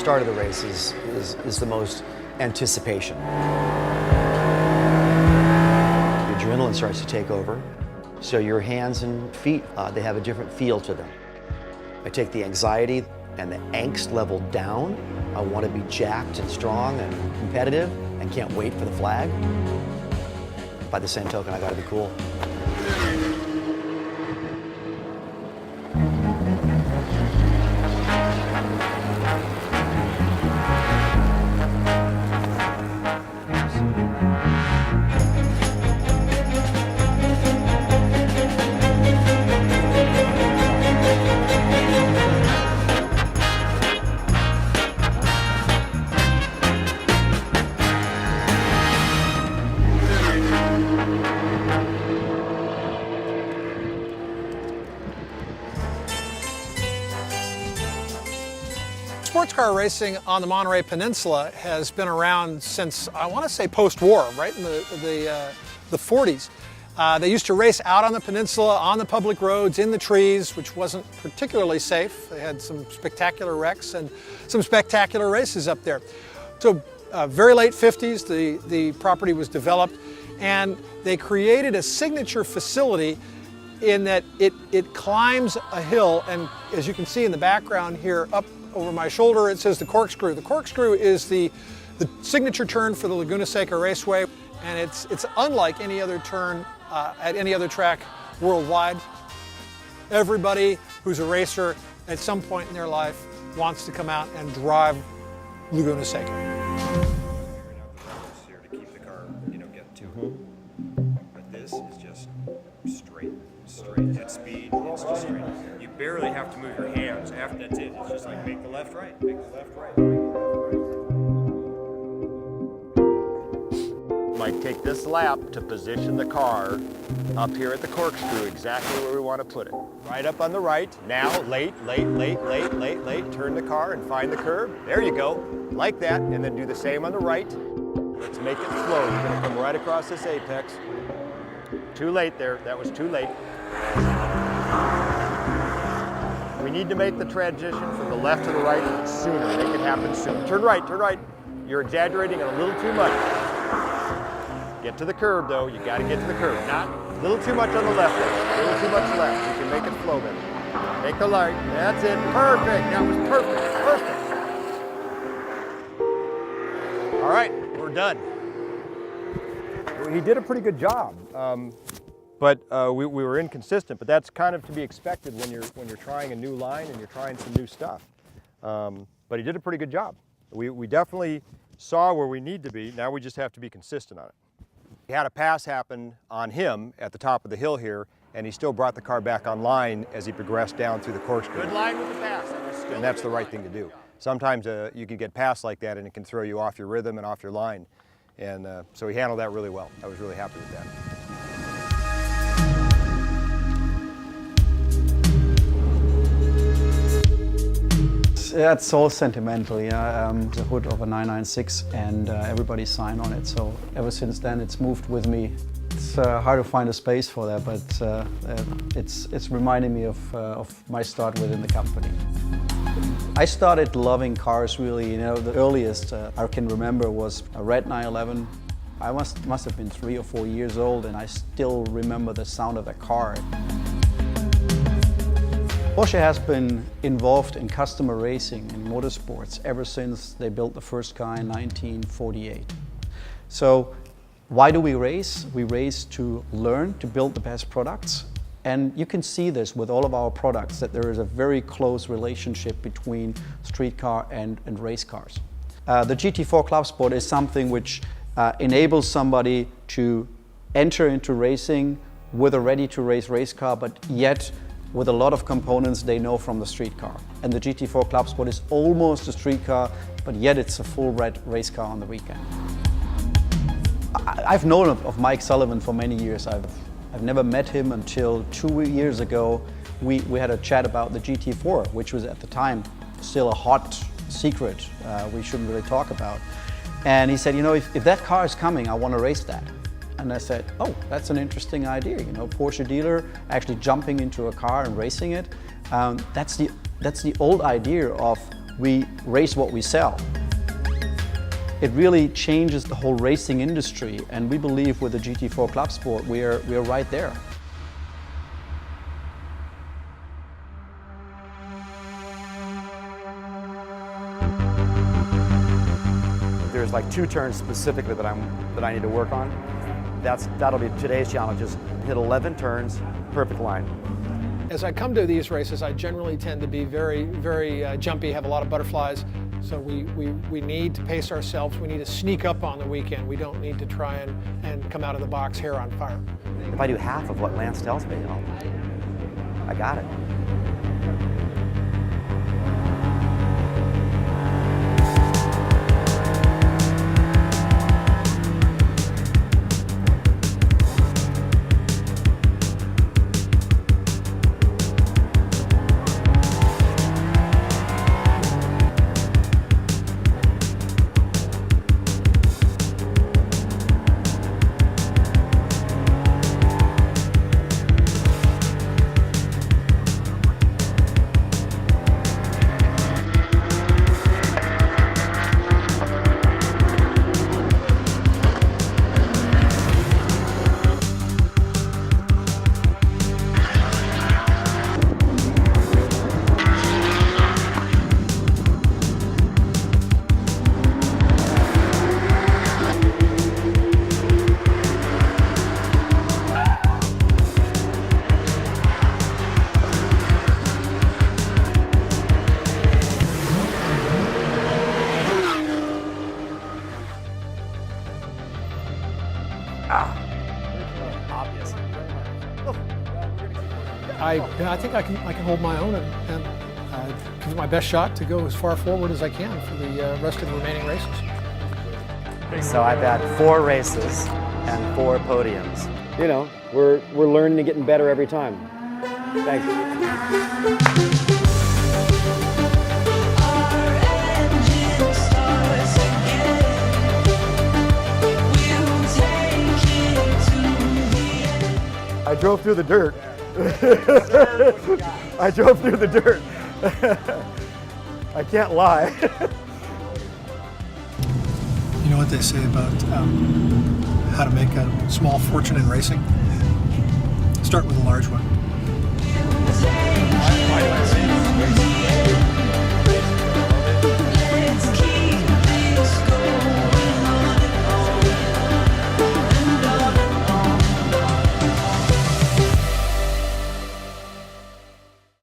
start of the race is the most anticipation. The adrenaline starts to take over, so your hands and feet, they have a different feel to them. I take the anxiety and the angst level down. I want to be jacked and strong and competitive and can't wait for the flag. By the same token, I got to be cool. Sports car racing on the Monterey Peninsula has been around since, I want to say, post-war, right in the 40s. They used to race out on the peninsula, on the public roads, in the trees, which wasn't particularly safe. They had some spectacular wrecks and some spectacular races up there. So very late 50s, the property was developed, and they created a signature facility in that it climbs a hill, and as you can see in the background here, up over my shoulder, it says the Corkscrew. The Corkscrew is the signature turn for the Laguna Seca Raceway, and it's unlike any other turn at any other track worldwide. Everybody who's a racer at some point in their life wants to come out and drive Laguna Seca. Here to keep the car, get to. But this is just straight at speed. It's just straight. You barely have to move your hands. After that's it. It's just like make the left, right, make the left, right. Might take this lap to position the car up here at the Corkscrew exactly where we want to put it. Right up on the right. Now, late. Turn the car and find the curb. There you go. Like that. And then do the same on the right. Let's make it slow. You're going to come right across this apex. Too late there. That was too late. We need to make the transition from the left to the right sooner. Make it happen soon. Turn right, turn right. You're exaggerating it a little too much. Get to the curb though, you gotta get to the curb. Not a little too much on the left there. A little too much left. You can make it flow better. Make the light, that's it, perfect. That was perfect, perfect. All right, we're done. He did a pretty good job. But we were inconsistent, but that's kind of to be expected when you're trying a new line and you're trying some new stuff. But he did a pretty good job. We definitely saw where we need to be. Now we just have to be consistent on it. He had a pass happen on him at the top of the hill here, and he still brought the car back online as he progressed down through the Corkscrew. Good line with the pass. And that's the right thing to do. Sometimes you can get passed like that and it can throw you off your rhythm and off your line. And so he handled that really well. I was really happy with that. Yeah, it's so sentimental, yeah. The hood of a 996 and everybody signed on it, so ever since then it's moved with me. It's hard to find a space for that, but it's reminding me of my start within the company. I started loving cars really, the earliest I can remember was a red 911. I must have been 3 or 4 years old, and I still remember the sound of a car. Porsche has been involved in customer racing in motorsports ever since they built the first car in 1948. So why do we race? We race to learn to build the best products. And you can see this with all of our products, that there is a very close relationship between street car and race cars. The GT4 Club Sport is something which enables somebody to enter into racing with a ready-to-race race car, but yet with a lot of components they know from the street car. And the GT4 Club Sport is almost a street car, but yet it's a full red race car on the weekend. I've known of Mike Sullivan for many years. I've never met him until 2 years ago. We had a chat about the GT4, which was at the time still a hot secret we shouldn't really talk about. And he said, if that car is coming, I want to race that. And I said, oh, that's an interesting idea. Porsche dealer actually jumping into a car and racing it. That's the old idea of we race what we sell. It really changes the whole racing industry, and we believe with the GT4 Club Sport, we're right there. There's like 2 turns specifically that I need to work on. That'll be today's challenge, is hit 11 turns, perfect line. As I come to these races, I generally tend to be very, very jumpy, have a lot of butterflies. So we need to pace ourselves. We need to sneak up on the weekend. We don't need to try and come out of the box hair on fire. If I do half of what Lance tells me, I got it. I think I can hold my own and give it my best shot to go as far forward as I can for the rest of the remaining races. So I've had 4 races and 4 podiums. You know, we're learning and getting better every time. Thank you. I drove through the dirt. I drove through the dirt. I can't lie. You know what they say about how to make a small fortune in racing? Start with a large one.